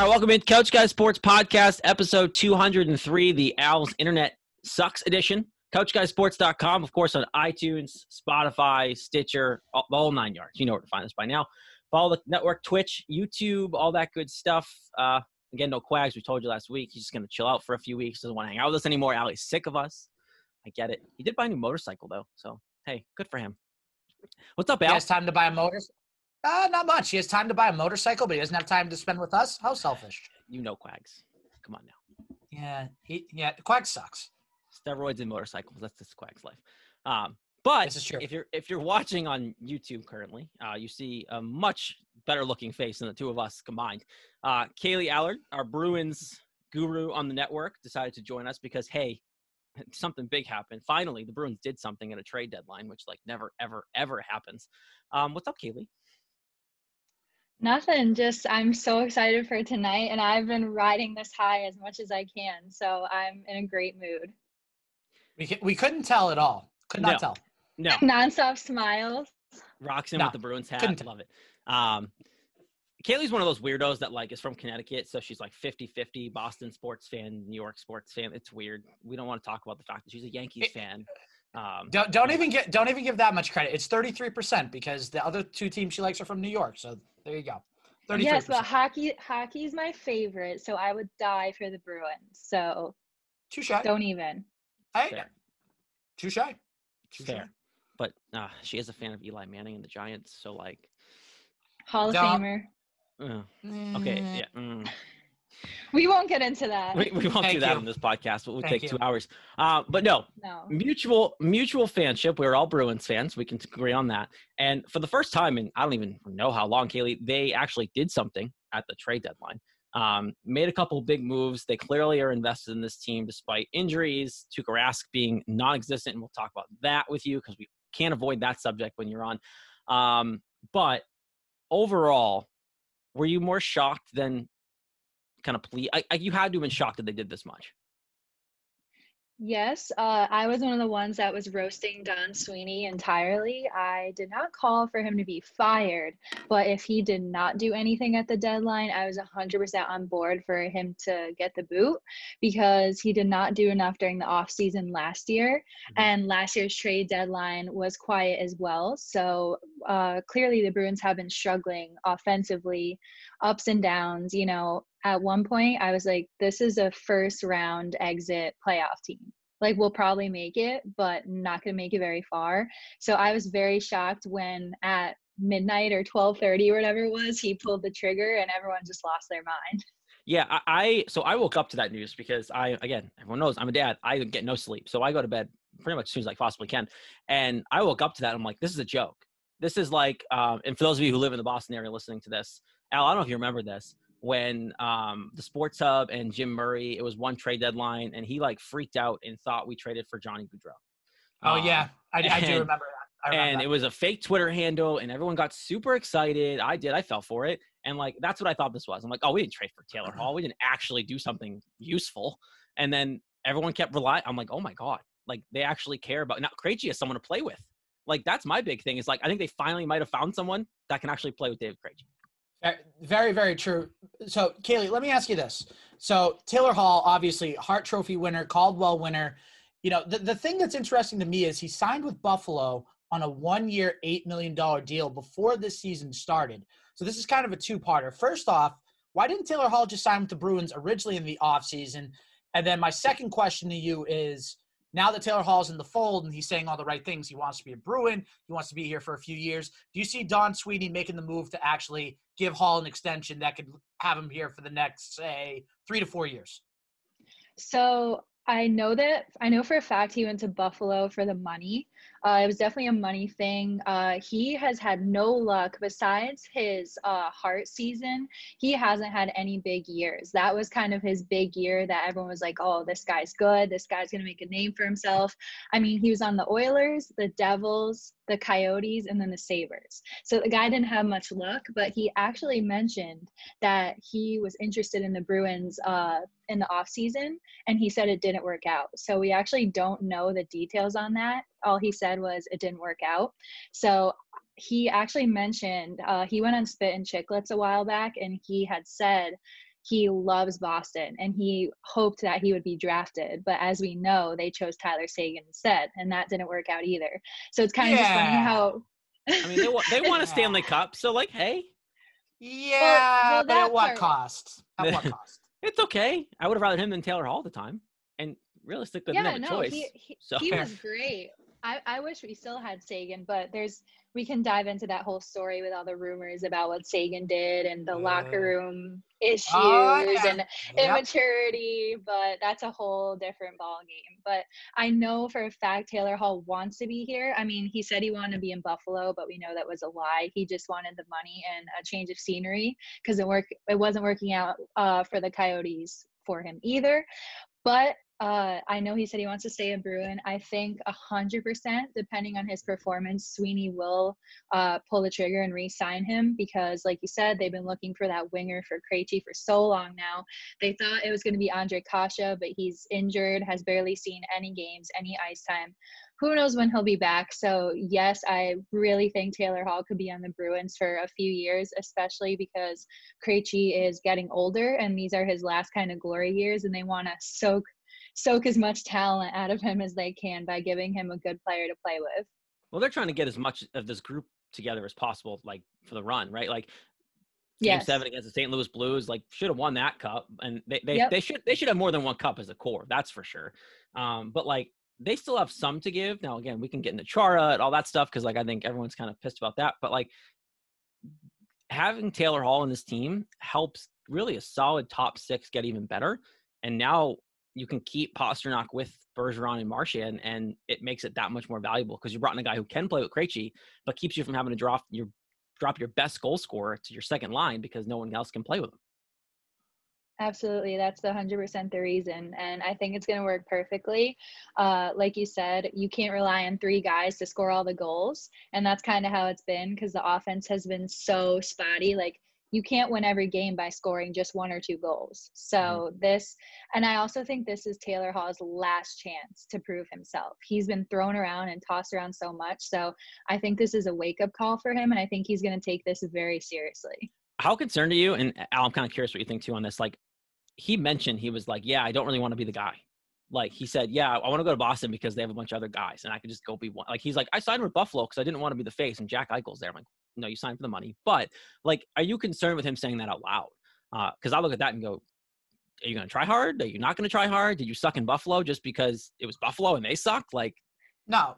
right, welcome in Couch Guys Sports Podcast, episode 203, the Owls Internet Sucks edition. CouchGuysSports.com, of course, on iTunes, Spotify, Stitcher, all 9 yards. You know where to find us by now. Follow the network, Twitch, YouTube, all that good stuff. Again, no Quags. We told you last week. He's just going to chill out for a few weeks. Doesn't want to hang out with us anymore. Allie's sick of us. I get it. He did buy a new motorcycle, though. So, hey, good for him. What's up, Al? He has time to buy a motorcycle? Not much. He has time to buy a motorcycle, but he doesn't have time to spend with us? How selfish. You know Quags. Come on now. Yeah, Quag sucks. Steroids and motorcycles. That's just Quag's life. But this is true. if you're watching on YouTube currently, you see a much better looking face than the two of us combined. Caylee Allard, our Bruins guru on the network, decided to join us because, hey, something big happened. Finally, the Bruins did something at a trade deadline, which never, ever, ever happens. What's up, Caylee? Nothing. Just I'm so excited for tonight, and I've been riding this high as much as I can. So I'm in a great mood. We couldn't tell at all. Could not tell. No. Nonstop smiles. ROXANNE with the Bruins hat. Love it. Caylee's one of those weirdos that is from Connecticut, so she's 50-50 Boston sports fan, New York sports fan. It's weird. We don't want to talk about the fact that she's a Yankees fan. Don't even give that much credit. It's 33% because the other two teams she likes are from New York. So there you go. 33%. Yes, but hockey's my favorite, so I would die for the Bruins. So touche. Don't even. Hey, touche. Fair. But she is a fan of Eli Manning and the Giants, so Hall of Famer. Okay, yeah. We won't get into that. We won't do that on this podcast, but we'll take 2 hours. But no. Mutual fanship. We're all Bruins fans. We can agree on that. And for the first time in I don't even know how long, Caylee, they actually did something at the trade deadline. Made a couple big moves. They clearly are invested in this team despite injuries, Tuukka Rask being non-existent, and we'll talk about that with you because we can't avoid that subject when you're on. But overall, were you more shocked than kind of pleased? You had to have been shocked that they did this much. Yes, I was one of the ones that was roasting Don Sweeney entirely. I did not call for him to be fired, but if he did not do anything at the deadline, I was 100% on board for him to get the boot because he did not do enough during the offseason last year, and last year's trade deadline was quiet as well. So clearly the Bruins have been struggling offensively, ups and downs. At one point, I was like, this is a first-round exit playoff team. We'll probably make it, but not going to make it very far. So I was very shocked when at midnight or 12:30 or whatever it was, he pulled the trigger and everyone just lost their mind. Yeah, so I woke up to that news because everyone knows I'm a dad. I get no sleep. So I go to bed pretty much as soon as I possibly can. And I woke up to that. I'm like, this is a joke. This is and for those of you who live in the Boston area listening to this, Al, I don't know if you remember this. When the Sports Hub and Jim Murray, it was one trade deadline, and he freaked out and thought we traded for Johnny Gaudreau. Oh, yeah. I do remember that. And it was a fake Twitter handle, and everyone got super excited. I fell for it. And that's what I thought this was. I'm like, oh, we didn't trade for Taylor Hall. We didn't actually do something useful. And then everyone kept relying. I'm like, oh my God, they actually care about, now Krejci has someone to play with. That's my big thing is I think they finally might've found someone that can actually play with David Krejci. Very, very true. So, Caylee, let me ask you this. So, Taylor Hall, obviously, Hart Trophy winner, Caldwell winner. The thing that's interesting to me is he signed with Buffalo on a 1-year, $8 million deal before this season started. So, this is kind of a two-parter. First off, why didn't Taylor Hall just sign with the Bruins originally in the offseason? And then my second question to you is, now that Taylor Hall's in the fold and he's saying all the right things, he wants to be a Bruin, he wants to be here for a few years. Do you see Don Sweeney making the move to actually give Hall an extension that could have him here for the next, say, 3 to 4 years? So I know for a fact he went to Buffalo for the money. It was definitely a money thing. He has had no luck besides his Hart season. He hasn't had any big years. That was kind of his big year that everyone was like, oh, this guy's good. This guy's going to make a name for himself. I mean, he was on the Oilers, the Devils, the Coyotes, and then the Sabres. So the guy didn't have much luck, but he actually mentioned that he was interested in the Bruins in the offseason, and he said it didn't work out. So we actually don't know the details on that. All he said was it didn't work out. So he actually mentioned he went on Spit and Chicklets a while back, and he had said he loves Boston and he hoped that he would be drafted. But as we know, they chose Tyler Seguin instead, and that didn't work out either. So it's kind of just funny how. I mean, they won a Stanley Cup, so like, hey. Yeah, but at what cost? At what cost? It's okay. I would have rather him than Taylor Hall at the time. And realistically, they didn't have a choice. He was great. I wish we still had Seguin, but we can dive into that whole story with all the rumors about what Seguin did and the locker room issues and immaturity, but that's a whole different ball game. But I know for a fact Taylor Hall wants to be here. I mean, he said he wanted to be in Buffalo, but we know that was a lie. He just wanted the money and a change of scenery because it wasn't working out for the Coyotes for him either. But I know he said he wants to stay a Bruin. I think 100%, depending on his performance, Sweeney will pull the trigger and re-sign him because, like you said, they've been looking for that winger for Krejci for so long now. They thought it was going to be Andre Kasha, but he's injured, has barely seen any games, any ice time. Who knows when he'll be back? So, yes, I really think Taylor Hall could be on the Bruins for a few years, especially because Krejci is getting older and these are his last kind of glory years, and they want to soak as much talent out of him as they can by giving him a good player to play with. Well, they're trying to get as much of this group together as possible, like for the run, right? Like Game 7 against the St. Louis Blues, like should have won that cup, and they should have more than one cup as a core, that's for sure. But like they still have some to give. Now, again, we can get into Chara and all that stuff because like I think everyone's kind of pissed about that. But like having Taylor Hall in this team helps really a solid top 6 get even better. And now you can keep Pastrnak with Bergeron and Marchand, and it makes it that much more valuable because you brought in a guy who can play with Krejci, but keeps you from having to drop your best goal scorer to your second line because no one else can play with him. Absolutely. That's 100% the reason. And I think it's going to work perfectly. Like you said, you can't rely on 3 guys to score all the goals. And that's kind of how it's been because the offense has been so spotty. Like you can't win every game by scoring just 1 or 2 goals. So and I also think this is Taylor Hall's last chance to prove himself. He's been thrown around and tossed around so much. So I think this is a wake-up call for him. And I think he's going to take this very seriously. How concerned are you? And Al, I'm kind of curious what you think too on this. Like, he mentioned, he was like, yeah, I don't really want to be the guy. Like he said, yeah, I want to go to Boston because they have a bunch of other guys and I could just go be one. Like, he's like, I signed with Buffalo because I didn't want to be the face and Jack Eichel's there. I'm like, no, you signed for the money. But like, are you concerned with him saying that out loud? Because I look at that and go, are you going to try hard? Are you not going to try hard? Did you suck in Buffalo just because it was Buffalo and they sucked? Like, no,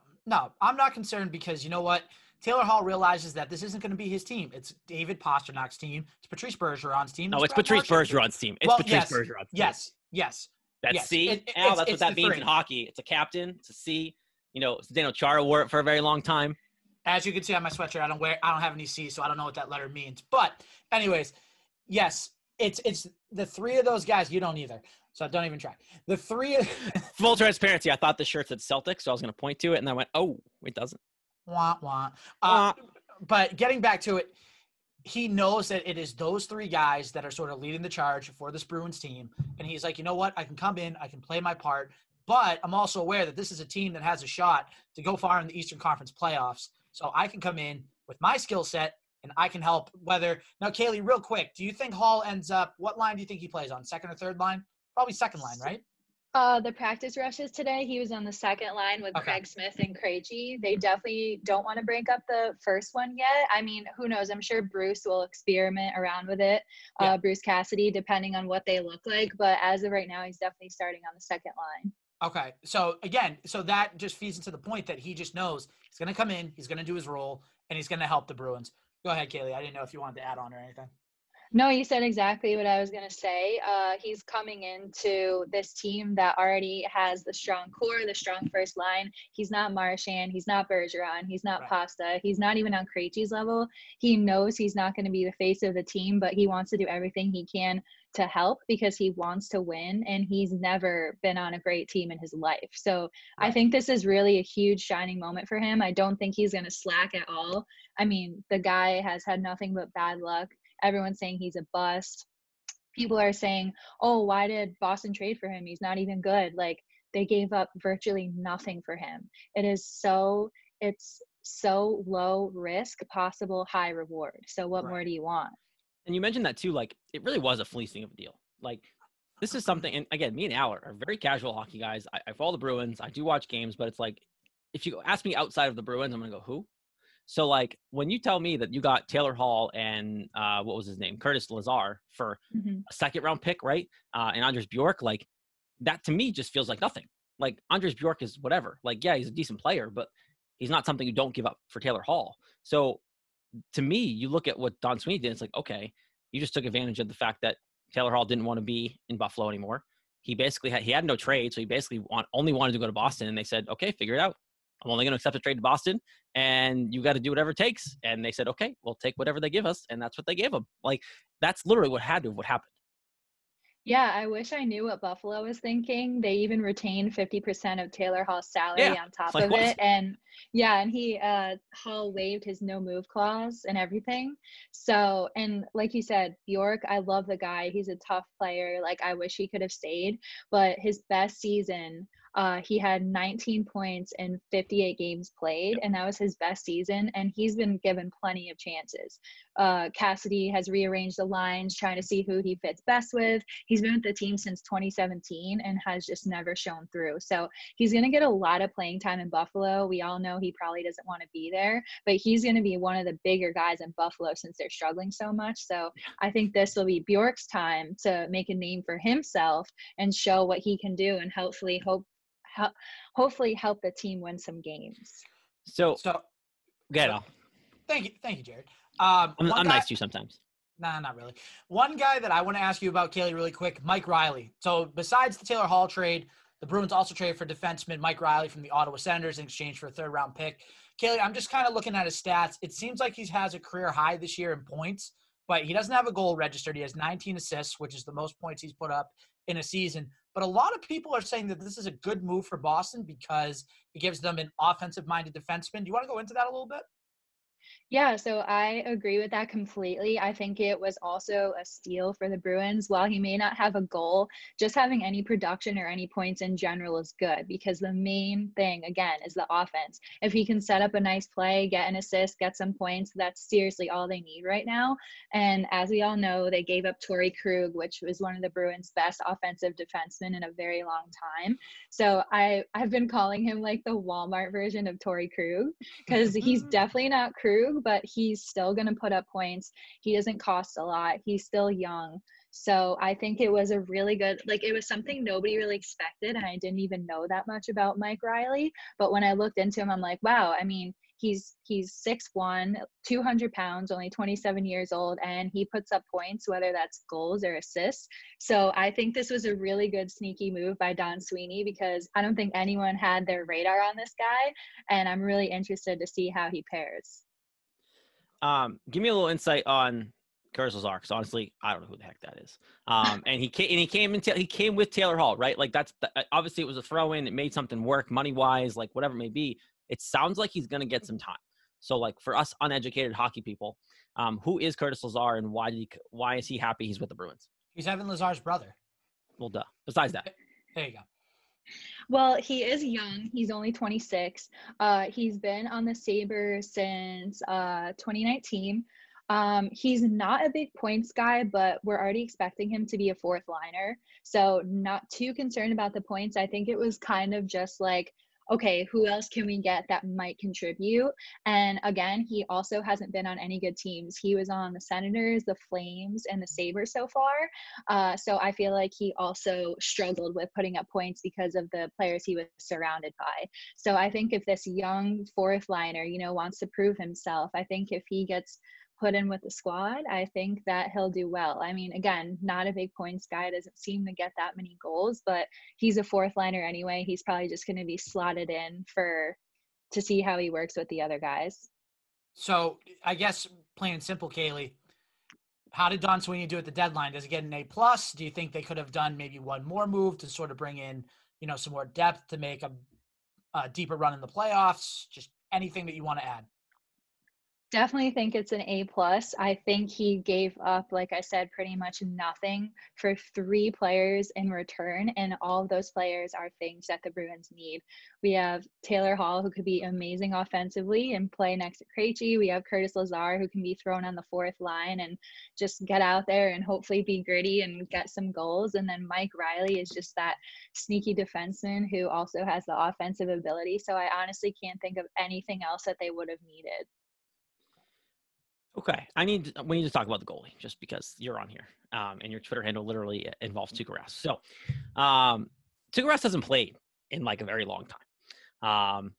I'm not concerned because you know what? Taylor Hall realizes that this isn't going to be his team. It's David Pasternak's team. It's Patrice Bergeron's team. No, it's Patrice Bergeron's team. It's Patrice Bergeron's team. Yes. That's C. Al, that's what that means in hockey. It's a captain. It's a C. You know, Zdeno Chara wore it for a very long time. As you can see on my sweatshirt, I don't have any C, so I don't know what that letter means. But anyways, yes, it's the 3 of those guys. You don't either. So don't even try. The 3 Full transparency, I thought the shirt said Celtics, so I was going to point to it, and I went, oh, it doesn't. Wah. But getting back to it, he knows that it is those 3 guys that are sort of leading the charge for this Bruins team. And he's like, you know what? I can come in. I can play my part. But I'm also aware that this is a team that has a shot to go far in the Eastern Conference playoffs. So I can come in with my skill set and I can help whether – now, Caylee, real quick, do you think Hall ends up – what line do you think he plays on? Second or third line? Probably second line, right? The practice rushes today, he was on the second line with Craig Smith and Krejci. They definitely don't want to break up the first one yet. I mean, who knows? I'm sure Bruce will experiment around with it. Bruce Cassidy, depending on what they look like. But as of right now, he's definitely starting on the second line. Okay. So, again, that just feeds into the point that he just knows he's going to come in, he's going to do his role, and he's going to help the Bruins. Go ahead, Caylee. I didn't know if you wanted to add on or anything. No, you said exactly what I was going to say. He's coming into this team that already has the strong core, the strong first line. He's not Marchand. He's not Bergeron. He's not Pasta. He's not even on Krejci's level. He knows he's not going to be the face of the team, but he wants to do everything he can to help because he wants to win, and he's never been on a great team in his life. So I think this is really a huge shining moment for him. I don't think he's going to slack at all. I mean, the guy has had nothing but bad luck. Everyone's saying he's a bust. People are saying, oh, why did Boston trade for him? He's not even good. Like, they gave up virtually nothing for him. It's so low risk, possible high reward. So what more do you want? And you mentioned that too, like it really was a fleecing of a deal. Like this is something, and again, me and Allard are very casual hockey guys. I follow the Bruins. I do watch games, but it's like, if you ask me outside of the Bruins, I'm going to go, who? So like when you tell me that you got Taylor Hall and what was his name? Curtis Lazar for a second round pick, right? And Anders Bjork, like that to me just feels like nothing. Like Anders Bjork is whatever. Like, yeah, he's a decent player, but he's not something you don't give up for Taylor Hall. So to me, you look at what Don Sweeney did. It's like, okay, you just took advantage of the fact that Taylor Hall didn't want to be in Buffalo anymore. He basically had no trade, so he basically only wanted to go to Boston. And they said, okay, figure it out. I'm only going to accept a trade to Boston, and you got to do whatever it takes. And they said, okay, we'll take whatever they give us, and that's what they gave him. Like that's literally what happened. Yeah, I wish I knew what Buffalo was thinking. They even retained 50% of Taylor Hall's salary on top of it. And he Hall waived his no move clause and everything. So, and like you said, Bjork, I love the guy. He's a tough player. Like I wish he could have stayed, but his best season, he had 19 points in 58 games played, and that was his best season. And he's been given plenty of chances. Cassidy has rearranged the lines, trying to see who he fits best with. He's been with the team since 2017 and has just never shown through. So he's going to get a lot of playing time in Buffalo. We all know he probably doesn't want to be there, but he's going to be one of the bigger guys in Buffalo since they're struggling so much. So I think this will be Bjork's time to make a name for himself and show what he can do, and hopefully help the team win some games. So get off. Thank you, Jared. I'm nice to you sometimes. Nah, not really. One guy that I want to ask you about, Caylee, really quick, Mike Riley. So besides the Taylor Hall trade, the Bruins also traded for defenseman Mike Riley from the Ottawa Senators in exchange for a third-round pick. Caylee, I'm just kind of looking at his stats. It seems like he has a career high this year in points, but he doesn't have a goal registered. He has 19 assists, which is the most points he's put up in a season. But a lot of people are saying that this is a good move for Boston because it gives them an offensive-minded defenseman. Do you want to go into that a little bit? Yeah, so I agree with that completely. I think it was also a steal for the Bruins. While he may not have a goal, just having any production or any points in general is good, because the main thing, again, is the offense. If he can set up a nice play, get an assist, get some points, that's seriously all they need right now. And as we all know, they gave up Torrey Krug, which was one of the Bruins' best offensive defensemen in a very long time. So I've been calling him like the Walmart version of Torrey Krug, because he's definitely not Krug, but he's still going to put up points. He doesn't cost a lot. He's still young. So I think it was a really good, like it was something nobody really expected. And I didn't even know that much about Mike Riley. But when I looked into him, I'm like, wow, I mean, he's 6'1", 200 pounds, only 27 years old, and he puts up points, whether that's goals or assists. So I think this was a really good sneaky move by Don Sweeney, because I don't think anyone had their radar on this guy. And I'm really interested to see how he pairs. Give me a little insight on Curtis Lazar, because honestly, I don't know who the heck that is. And he came with Taylor Hall, right? Like obviously it was a throw in. It made something work money wise, like whatever it may be. It sounds like he's going to get some time. So like for us uneducated hockey people, who is Curtis Lazar, and why is he happy he's with the Bruins? He's Evan Lazar's brother. Well, duh. Besides that, there you go. Well, he is young. He's only 26. He's been on the Sabres since 2019. He's not a big points guy, but we're already expecting him to be a fourth liner. So not too concerned about the points. I think it was kind of just like, okay, who else can we get that might contribute? And again, he also hasn't been on any good teams. He was on the Senators, the Flames, and the Sabres so far. So I feel like he also struggled with putting up points because of the players he was surrounded by. So I think if this young fourth liner, wants to prove himself, I think if he gets put in with the squad, I think that he'll do well. I mean, again, not a big points guy, doesn't seem to get that many goals, but he's a fourth liner anyway. He's probably just going to be slotted in to see how he works with the other guys. So I guess plain and simple, Caylee, how did Don Sweeney do at the deadline? Does he get an A+? Do you think they could have done maybe one more move to sort of bring in, some more depth to make a deeper run in the playoffs? Just anything that you want to add. Definitely think it's an A plus. I think he gave up, like I said, pretty much nothing for 3 players in return, and all of those players are things that the Bruins need. We have Taylor Hall, who could be amazing offensively and play next to Krejci. We have Curtis Lazar, who can be thrown on the 4th line and just get out there and hopefully be gritty and get some goals. And then Mike Riley is just that sneaky defenseman who also has the offensive ability. So I honestly can't think of anything else that they would have needed. Okay, we need to talk about the goalie just because you're on here, and your Twitter handle literally involves Tuukka Rask. So, Tuukka Rask hasn't played in like a very long time.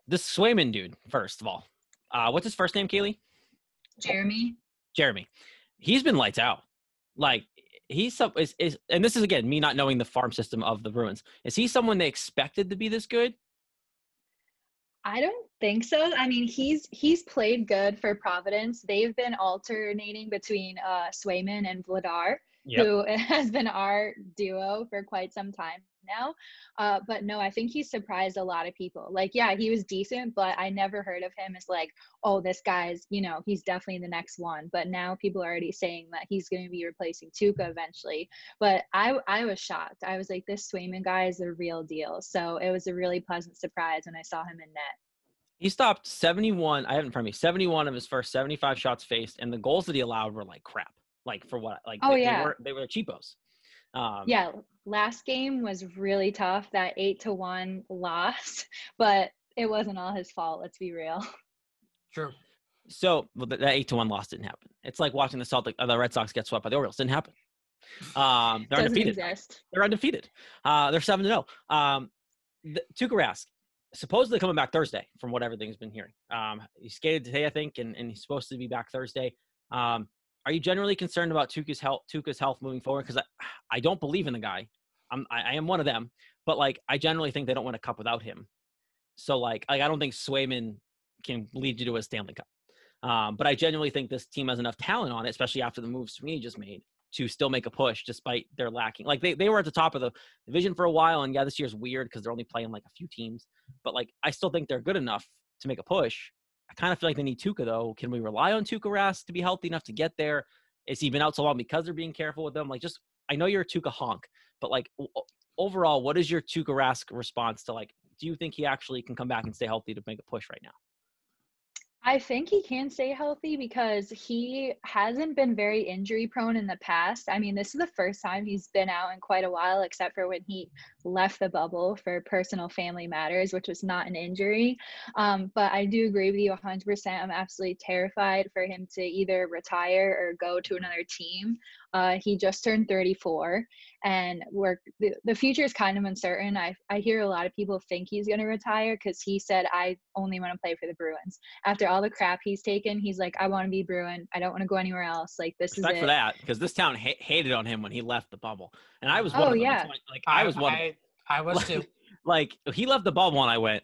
This Swayman dude, first of all, what's his first name, Caylee? Jeremy. He's been lights out. Like and this is again me not knowing the farm system of the Bruins. Is he someone they expected to be this good? I don't think so. I mean, he's played good for Providence. They've been alternating between Swayman and Vladar, who has been our duo for quite some time now. But no, I think he's surprised a lot of people. Like, yeah, he was decent, but I never heard of him as like, oh, this guy's, he's definitely the next one. But now people are already saying that he's going to be replacing Tuukka eventually. But I was shocked. I was like, this Swayman guy is the real deal. So it was a really pleasant surprise when I saw him in net. He stopped 71. I have it in front of me. 71 of his first 75 shots faced, and the goals that he allowed were like crap. Like for what? Like they were cheapos. Yeah, last game was really tough. That 8-1 loss, but it wasn't all his fault. Let's be real. True. So that 8-1 loss didn't happen. It's like watching the Red Sox get swept by the Orioles. Didn't happen. They're undefeated. They're undefeated. They're 7-0. Tuukka Rask, supposedly coming back Thursday, from what everything's been hearing. He skated today, I think, and he's supposed to be back Thursday. Are you generally concerned about Tuukka's health moving forward? Because I don't believe in the guy. I am one of them, but like I generally think they don't win a cup without him. So like I don't think Swayman can lead you to a Stanley Cup. But I genuinely think this team has enough talent on it, especially after the moves Sweeney just made, to still make a push despite their lacking. Like they were at the top of the division for a while, and yeah, this year's weird because they're only playing like a few teams. But like I still think they're good enough to make a push. I kind of feel like they need Tuukka though. Can we rely on Tuukka Rask to be healthy enough to get there? Is he been out so long because they're being careful with them? Like just I know you're a Tuukka honk, but like overall, what is your Tuukka Rask response to like? Do you think he actually can come back and stay healthy to make a push right now? I think he can stay healthy because he hasn't been very injury prone in the past. I mean, this is the first time he's been out in quite a while, except for when he left the bubble for personal family matters, which was not an injury. But I do agree with you 100%. I'm absolutely terrified for him to either retire or go to another team. He just turned 34 and the future is kind of uncertain. I hear a lot of people think he's going to retire because he said, I only want to play for the Bruins. After all the crap he's taken, he's like, I want to be Bruin. I don't want to go anywhere else. Like, this is it. Respect for that, because this town hated on him when he left the bubble. And I was one of them. Yeah. Like, I was one of them. I was too. Like, he left the bubble and I went,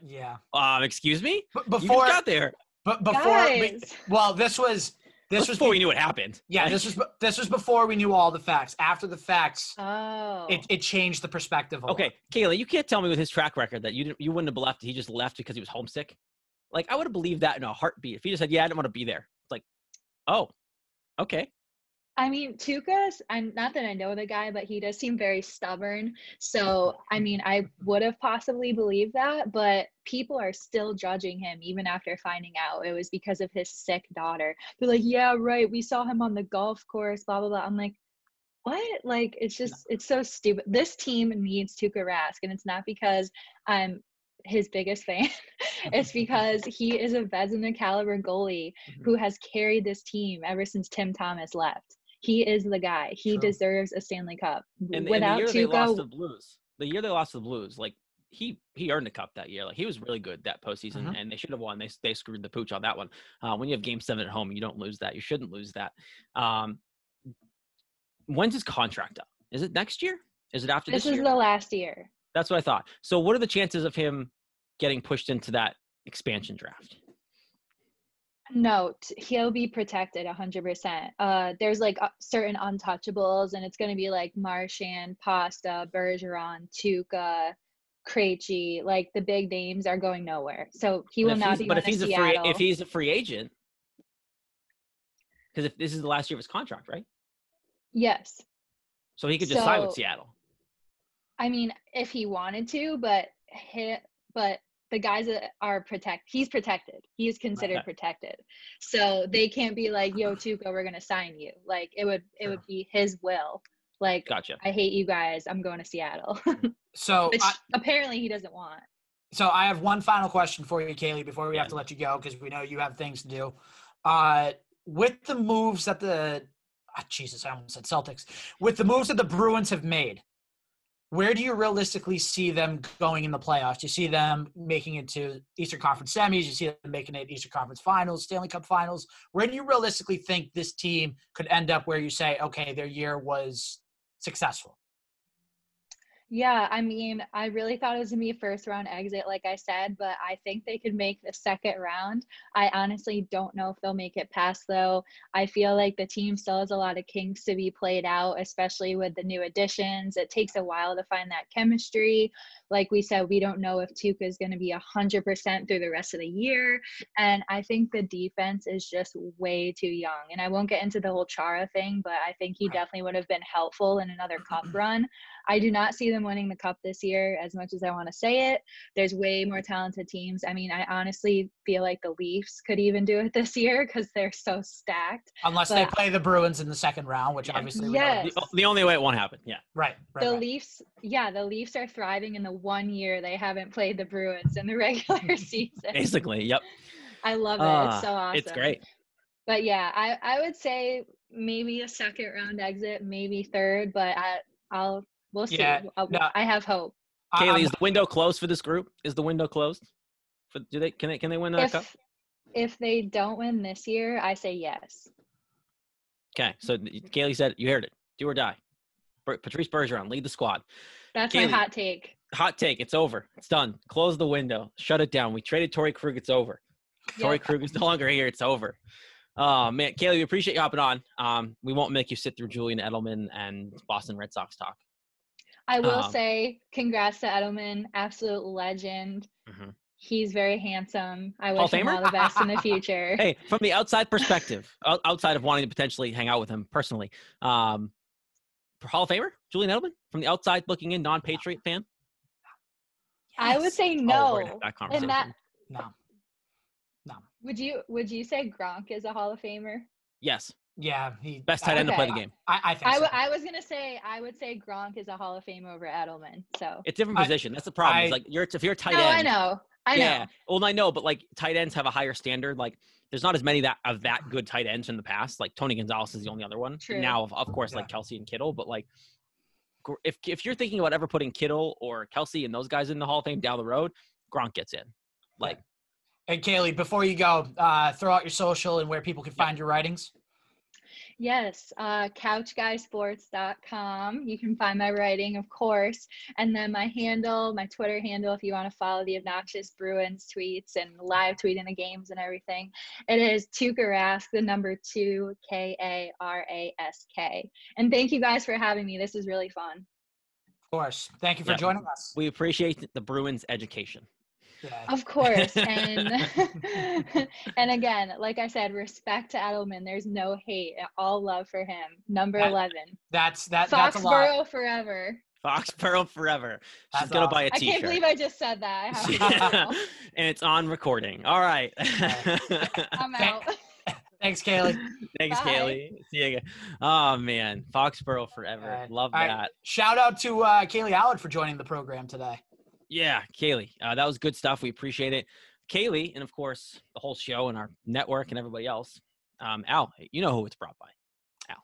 yeah. Excuse me? Before, you just got there. But before, this was before we knew what happened. Yeah, this was before we knew all the facts. After the facts, oh, it changed the perspective. Okay, Caylee, you can't tell me with his track record that you wouldn't have left. He just left because he was homesick. Like I would have believed that in a heartbeat if he just said, "Yeah, I didn't want to be there." It's like, oh, okay. I mean, Tuukka's, I'm not that I know the guy, but he does seem very stubborn. So, I mean, I would have possibly believed that, but people are still judging him even after finding out it was because of his sick daughter. They're like, yeah, right. We saw him on the golf course, blah, blah, blah. I'm like, what? Like, it's just, it's so stupid. This team needs Tuukka Rask, and it's not because I'm his biggest fan. It's because he is a Vezina caliber goalie who has carried this team ever since Tim Thomas left. He is the guy. He deserves a Stanley Cup. And without the year Tuukka, they lost to the Blues, the Blues, like he earned a cup that year. Like he was really good that postseason, and they should have won. They screwed the pooch on that one. When you have Game 7 at home, you don't lose that. You shouldn't lose that. When's his contract up? Is it next year? Is it after this year? This is the last year. That's what I thought. So what are the chances of him getting pushed into that expansion draft? No, he'll be protected 100%. There's like certain untouchables, and it's going to be like Marchand, Pasta, Bergeron, Tuukka, Krejci, like the big names are going nowhere. So he will not be going to Seattle. If he's a free agent, because if this is the last year of his contract, right? Yes. So he could just sign with Seattle. I mean, if he wanted to, but the guys that are he's protected. He is considered protected. So they can't be like, yo, Tuca, we're going to sign you. Like it would be his will. Like, gotcha. I hate you guys. I'm going to Seattle. So which apparently he doesn't want. So I have one final question for you, Caylee, before we have to let you go, because we know you have things to do. With the moves that Jesus, I almost said Celtics. With the moves that the Bruins have made, where do you realistically see them going in the playoffs? Do you see them making it to Eastern Conference semis? You see them making it Eastern Conference finals, Stanley Cup finals? Where do you realistically think this team could end up where you say, okay, their year was successful? Yeah, I mean, I really thought it was going to be a first-round exit, like I said, but I think they could make the second round. I honestly don't know if they'll make it past, though. I feel like the team still has a lot of kinks to be played out, especially with the new additions. It takes a while to find that chemistry. Like we said, we don't know if Tuca is going to be 100% through the rest of the year, and I think the defense is just way too young. And I won't get into the whole Chara thing, but I think he definitely would have been helpful in another cup run. I do not see them winning the cup this year as much as I want to say it. There's way more talented teams. I mean, I honestly feel like the Leafs could even do it this year because they're so stacked. Unless they play the Bruins in the second round, which obviously the only way it won't happen. Yeah. Right. The Leafs are thriving in the 1 year they haven't played the Bruins in the regular season. Basically, yep. I love it. It's so awesome. It's great. But yeah, I would say maybe a second round exit, maybe third, but we'll see. Yeah, I have hope. Caylee, is the window closed for this group? Is the window closed? Can they win that cup? If they don't win this year, I say yes. Okay, so Caylee said, you heard it. Do or die. Patrice Bergeron, lead the squad. That's Caylee, my hot take. Hot take. It's over. It's done. Close the window. Shut it down. We traded Torrey Krug. It's over. Torrey Krug is no longer here. It's over. Oh, man. Caylee, we appreciate you hopping on. We won't make you sit through Julian Edelman and Boston Red Sox talk. I will say congrats to Edelman. Absolute legend. Mm-hmm. He's very handsome. I wish him all the best in the future. Hey, from the outside perspective, outside of wanting to potentially hang out with him personally, Hall of Famer, Julian Edelman, from the outside looking in, non-Patriot fan? Yes. I would say no. We're gonna have that conversation. No. Would you say Gronk is a Hall of Famer? Yes. Yeah, best tight end to play the game. I think so. I was gonna say I would say Gronk is a Hall of Fame over Edelman. So it's a different position. That's the problem. It's like if you're a tight end. I know. Yeah. Well, I know, but like tight ends have a higher standard. Like there's not as many of that good tight ends in the past. Like Tony Gonzalez is the only other one. True. Now, of course, like Kelsey and Kittle. But like if you're thinking about ever putting Kittle or Kelsey and those guys in the Hall of Fame down the road, Gronk gets in. Like. And Caylee, before you go, throw out your social and where people can find your writings. Yes, couchguysports.com. You can find my writing, of course. And then my Twitter handle, if you want to follow the obnoxious Bruins tweets and live tweeting the games and everything, it is Tukarask, the number 2, Karask. And thank you guys for having me. This is really fun. Of course. Thank you for joining us. We appreciate the Bruins education. Yeah. Of course. And and again, like I said, respect to Edelman. There's no hate. All love for him. Number 11. That's a lot. Foxborough forever. Foxborough forever. She's going to buy a t-shirt. I can't believe I just said that. And it's on recording. All right. I'm out. Thanks, Caylee. Thanks, Bye. Caylee. See you again. Oh, man. Foxborough forever. Love that. Right. Shout out to Caylee Allard for joining the program today. Yeah, Caylee. That was good stuff. We appreciate it. Caylee, and of course, the whole show and our network and everybody else. Al, you know who it's brought by.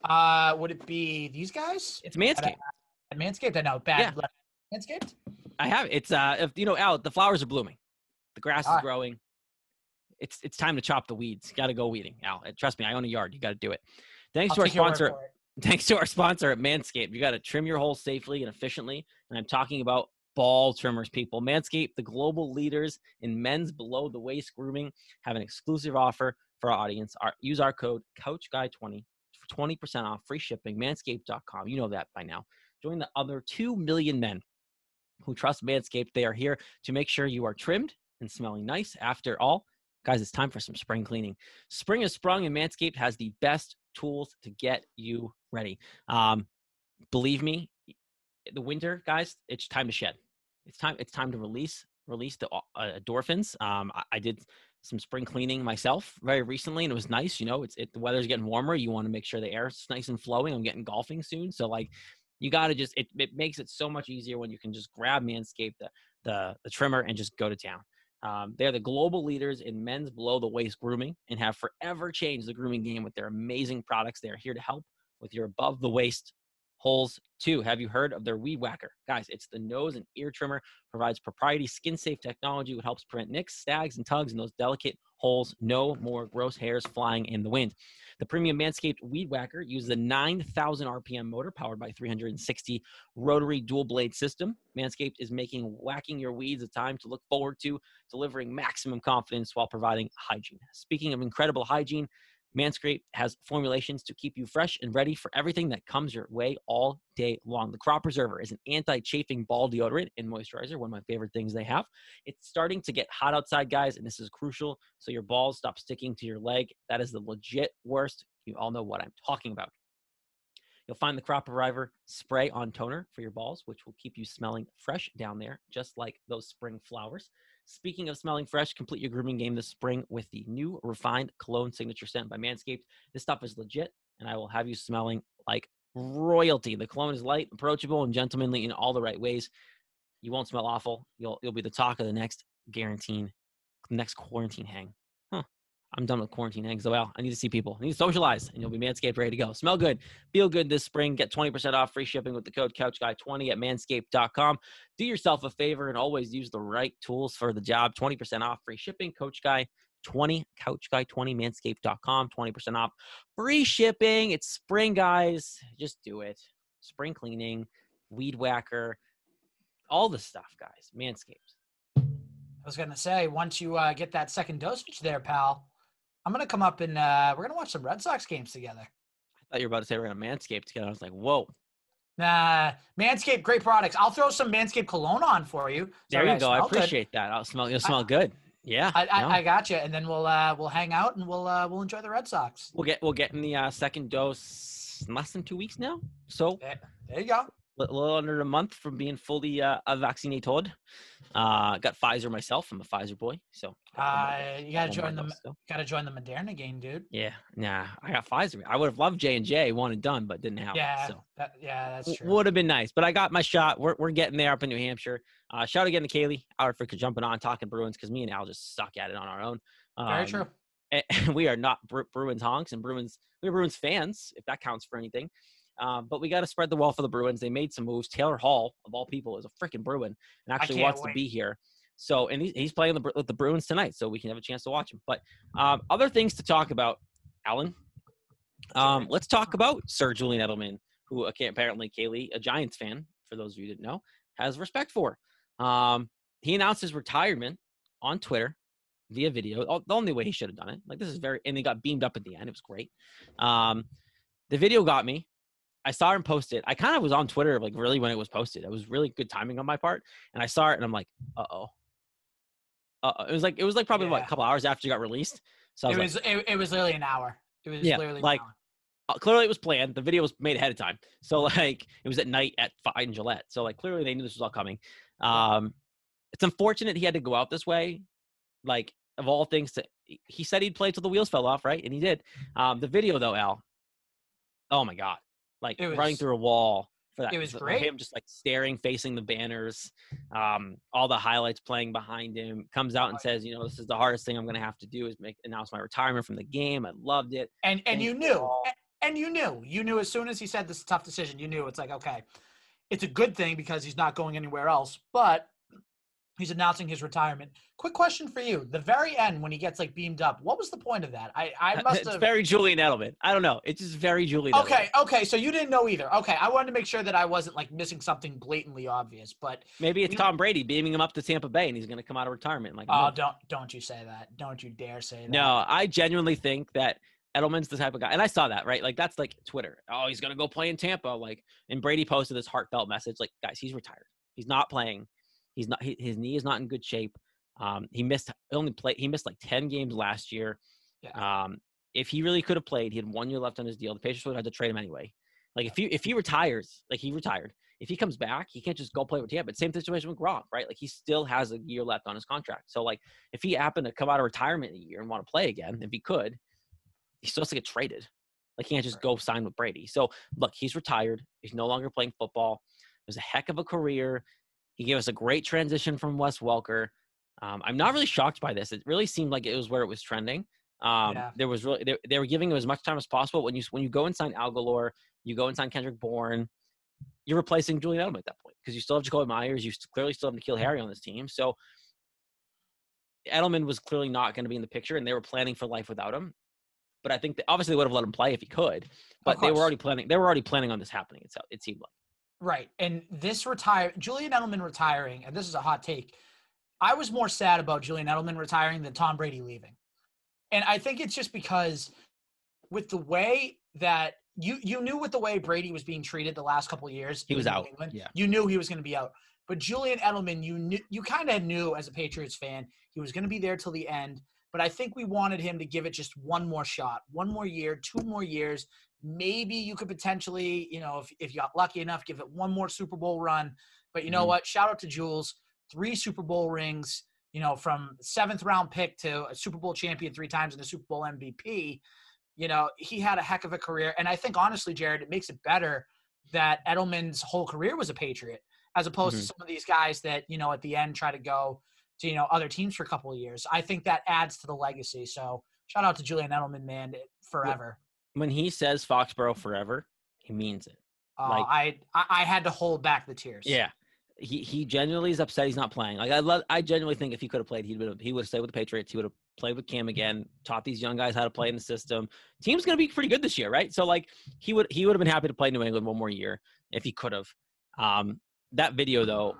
Al. Would it be these guys? It's Manscaped. At Manscaped? I know. Manscaped? I have. It's, Al, the flowers are blooming. The grass is growing. It's time to chop the weeds. Got to go weeding, Al. Trust me, I own a yard. You got to do it. Thanks to our sponsor at Manscaped. You got to trim your holes safely and efficiently. And I'm talking about ball trimmers, people. Manscaped, the global leaders in men's below-the-waist grooming, have an exclusive offer for our audience. Use our code CouchGuy20 for 20% off, free shipping, manscaped.com. You know that by now. Join the other 2 million men who trust Manscaped. They are here to make sure you are trimmed and smelling nice. After all, guys, it's time for some spring cleaning. Spring has sprung, and Manscaped has the best tools to get you ready. Believe me, the winter, guys, it's time to shed. It's time to release the endorphins. I did some spring cleaning myself very recently, and it was nice. You know, the weather's getting warmer. You want to make sure the air's nice and flowing. I'm getting golfing soon, so like, you got to just, it makes it so much easier when you can just grab Manscaped, the trimmer, and just go to town. They're the global leaders in men's below-the-waist grooming and have forever changed the grooming game with their amazing products. They are here to help with your above-the-waist holes, too. Have you heard of their Weed Whacker? Guys, it's the nose and ear trimmer, provides proprietary skin-safe technology, which helps prevent nicks, snags, and tugs in those delicate holes. No more gross hairs flying in the wind. The premium Manscaped Weed Whacker uses a 9,000 RPM motor powered by 360 rotary dual-blade system. Manscaped is making whacking your weeds a time to look forward to, delivering maximum confidence while providing hygiene. Speaking of incredible hygiene, Manscaped has formulations to keep you fresh and ready for everything that comes your way all day long. The Crop Preserver is an anti-chafing ball deodorant and moisturizer, one of my favorite things they have. It's starting to get hot outside, guys, and this is crucial so your balls stop sticking to your leg. That is the legit worst. You all know what I'm talking about. You'll find the Crop Preserver spray on toner for your balls, which will keep you smelling fresh down there, just like those spring flowers. Speaking of smelling fresh, complete your grooming game this spring with the new refined cologne signature scent by Manscaped. This stuff is legit, and I will have you smelling like royalty. The cologne is light, approachable, and gentlemanly in all the right ways. You won't smell awful. You'll be the talk of the next quarantine hang. I'm done with quarantine hangs. So, well, I need to see people. I need to socialize, and you'll be Manscaped ready to go. Smell good. Feel good this spring. Get 20% off free shipping with the code CouchGuy20 at manscaped.com. Do yourself a favor and always use the right tools for the job. 20% off free shipping. CouchGuy20, CouchGuy20, manscaped.com. 20% off free shipping. It's spring, guys. Just do it. Spring cleaning, Weed Whacker, all the stuff, guys. Manscaped. I was going to say, once you get that second dosage there, pal, I'm going to come up and we're going to watch some Red Sox games together. I thought you were about to say we're going to Manscaped together. I was like, whoa. Nah, Manscaped, great products. I'll throw some Manscaped cologne on for you. There you go. I appreciate that. You'll smell good. Yeah. I got you. And then we'll hang out and we'll enjoy the Red Sox. We'll get in the second dose in less than 2 weeks now. So there you go. A little under a month from being fully vaccinated. Got Pfizer myself. I'm a Pfizer boy. So you gotta join them. Gotta join the Moderna game, dude. Yeah, nah. I got Pfizer. I would have loved J&J, one and done, but didn't happen. Yeah, so that's true. Would have been nice, but I got my shot. We're getting there up in New Hampshire. Shout again to Caylee Allard for jumping on talking Bruins because me and Al just suck at it on our own. Very true. And we are not Bruins honks and we're Bruins fans, if that counts for anything. But we got to spread the wealth for the Bruins. They made some moves. Taylor Hall, of all people, is a freaking Bruin and actually wants to be here. So, and he's playing with the Bruins tonight, so we can have a chance to watch him. But other things to talk about, Alan. Let's talk about Sir Julian Edelman, who apparently Caylee, a Giants fan, for those of you who didn't know, has respect for. He announced his retirement on Twitter via video. The only way he should have done it. Like, this is and he got beamed up at the end. It was great. The video got me. I saw him post it. I kind of was on Twitter, like, really when it was posted. It was really good timing on my part. And I saw it, and I'm like, uh-oh. It was like probably a couple hours after it got released. So it was literally an hour. It was literally like, an hour. Clearly it was planned. The video was made ahead of time. So, like, it was at night at 5 in Gillette. So, like, clearly they knew this was all coming. It's unfortunate he had to go out this way. Like, of all things, he said he'd play till the wheels fell off, right? And he did. The video, though, Al, oh, my God. Like, running through a wall for that. It was great. Him just, like, staring, facing the banners, all the highlights playing behind him. Comes out and says, you know, this is the hardest thing I'm going to have to do is announce my retirement from the game. I loved it. And you knew. And you knew as soon as he said this tough decision, you knew it's like, okay, it's a good thing because he's not going anywhere else. But he's announcing his retirement. Quick question for you. The very end, when he gets, like, beamed up, what was the point of that? I must have... It's very Julian Edelman. I don't know. It's just very Julian Edelman. Okay, so you didn't know either. Okay, I wanted to make sure that I wasn't, like, missing something blatantly obvious, but... Maybe it's Tom Brady beaming him up to Tampa Bay, and he's going to come out of retirement. Like, oh, don't you say that. Don't you dare say that. No, I genuinely think that Edelman's the type of guy, and I saw that, right? Like, that's like Twitter. Oh, he's going to go play in Tampa. Like, and Brady posted this heartfelt message. Like, guys, he's retired. He's not playing. His knee is not in good shape. He missed like 10 games last year. Yeah. If he really could have played, he had 1 year left on his deal. The Patriots would have had to trade him anyway. Like if he retires, like he retired. If he comes back, he can't just go play with Tampa. Same situation with Gronk, right? Like he still has a year left on his contract. So like if he happened to come out of retirement in a year and want to play again, if he could, he still has to get traded. Like he can't just go sign with Brady. So look, he's retired. He's no longer playing football. It was a heck of a career. He gave us a great transition from Wes Welker. I'm not really shocked by this. It really seemed like it was where it was trending. There was really they were giving him as much time as possible. When you go and sign Al Galore, you go and sign Kendrick Bourne, you're replacing Julian Edelman at that point because you still have Jacoby Myers. You clearly still have N'Keal Harry on this team. So Edelman was clearly not going to be in the picture, and they were planning for life without him. But I think obviously they would have let him play if he could. But they were already planning. They were already planning on this happening. It seemed like. Right, and Julian Edelman retiring, and this is a hot take. I was more sad about Julian Edelman retiring than Tom Brady leaving. And I think it's just because with the way that you knew with the way Brady was being treated the last couple of years, he was out. England, yeah. You knew he was going to be out. But Julian Edelman, you kind of knew as a Patriots fan, he was going to be there till the end. But I think we wanted him to give it just one more shot, 1 more year, 2 more years. Maybe you could potentially, if you got lucky enough, give it 1 more Super Bowl run. But you know what? Shout out to Jules. 3 Super Bowl rings, from 7th round pick to a Super Bowl champion 3 times and a Super Bowl MVP. He had a heck of a career. And I think, honestly, Jared, it makes it better that Edelman's whole career was a Patriot as opposed to some of these guys that, at the end try to go to, other teams for a couple of years. I think that adds to the legacy. So shout out to Julian Edelman, man, forever. When he says Foxborough forever, he means it. I had to hold back the tears. Yeah. He genuinely is upset he's not playing. Like I genuinely think if he could have played, he would have stayed with the Patriots. He would have played with Cam again, taught these young guys how to play in the system. Team's going to be pretty good this year, right? So like he would have been happy to play New England 1 more year if he could have. That video though,